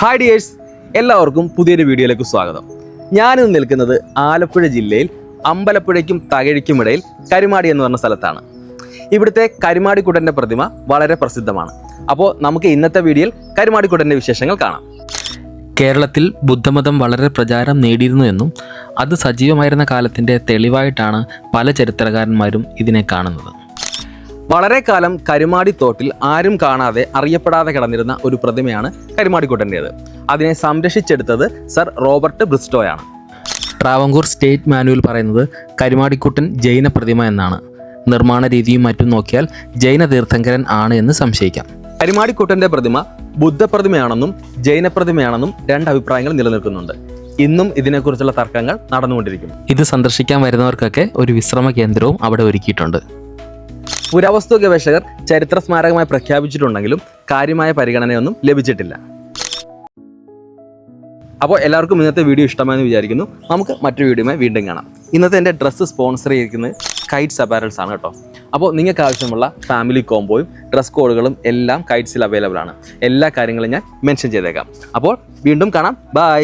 Hi dears, എല്ലാവർക്കും പുതിയൊരു വീഡിയോയിലേക്ക് സ്വാഗതം. ഞാനിന്ന് നിൽക്കുന്നത് ആലപ്പുഴ ജില്ലയിൽ അമ്പലപ്പുഴയ്ക്കും തകഴിക്കും ഇടയിൽ കരുമാടി എന്ന് പറഞ്ഞ സ്ഥലത്താണ്. ഇവിടുത്തെ കരുമാടിക്കുട്ടൻ്റെ പ്രതിമ വളരെ പ്രസിദ്ധമാണ്. അപ്പോൾ നമുക്ക് ഇന്നത്തെ വീഡിയോയിൽ കരുമാടിക്കുട്ടൻ്റെ വിശേഷങ്ങൾ കാണാം. കേരളത്തിൽ ബുദ്ധമതം വളരെ പ്രചാരം നേടിയിരുന്നു എന്നും അത് സജീവമായിരുന്ന കാലത്തിൻ്റെ തെളിവായിട്ടാണ് പല ചരിത്രകാരന്മാരും ഇതിനെ കാണുന്നത്. വളരെ കാലം കരുമാടി തോട്ടിൽ ആരും കാണാതെ അറിയപ്പെടാതെ കിടന്നിരുന്ന ഒരു പ്രതിമയാണ് കരുമാടിക്കുട്ടൻ്റേത്. അതിനെ സംരക്ഷിച്ചെടുത്തത് സർ റോബർട്ട് ബ്രിസ്റ്റോയാണ്. ട്രാവൻകൂർ സ്റ്റേറ്റ് മാനുവൽ പറയുന്നത് കരുമാടിക്കുട്ടൻ ജൈന പ്രതിമ എന്നാണ്. നിർമ്മാണ രീതിയും മറ്റും നോക്കിയാൽ ജൈന തീർത്ഥങ്കരൻ ആണ് എന്ന് സംശയിക്കാം. കരുമാടിക്കുട്ടൻ്റെ പ്രതിമ ബുദ്ധപ്രതിമയാണെന്നും ജൈനപ്രതിമയാണെന്നും രണ്ട് അഭിപ്രായങ്ങൾ നിലനിൽക്കുന്നുണ്ട്. ഇന്നും ഇതിനെക്കുറിച്ചുള്ള തർക്കങ്ങൾ നടന്നുകൊണ്ടിരിക്കും. ഇത് സന്ദർശിക്കാൻ വരുന്നവർക്കൊക്കെ ഒരു വിശ്രമ കേന്ദ്രവും അവിടെ ഒരുക്കിയിട്ടുണ്ട്. പുരാവസ്തു ഗവേഷകർ ചരിത്ര സ്മാരകമായി പ്രഖ്യാപിച്ചിട്ടുണ്ടെങ്കിലും കാര്യമായ പരിഗണനയൊന്നും ലഭിച്ചിട്ടില്ല. അപ്പോൾ എല്ലാവർക്കും ഇന്നത്തെ വീഡിയോ ഇഷ്ടമായെന്ന് വിചാരിക്കുന്നു. നമുക്ക് മറ്റൊരു വീഡിയോയുമായി വീണ്ടും കാണാം. ഇന്നത്തെ എൻ്റെ ഡ്രസ്സ് സ്പോൺസർ ചെയ്തിരിക്കുന്നത് കൈറ്റ്സ് അപ്പാരൽസ് ആണ് കേട്ടോ. അപ്പോൾ നിങ്ങൾക്ക് ആവശ്യമുള്ള ഫാമിലി കോംബോയും ഡ്രസ് കോഡുകളും എല്ലാം കൈറ്റ്സിൽ അവൈലബിൾ ആണ്. എല്ലാ കാര്യങ്ങളും ഞാൻ മെൻഷൻ ചെയ്തേക്കാം. അപ്പോൾ വീണ്ടും കാണാം. ബൈ.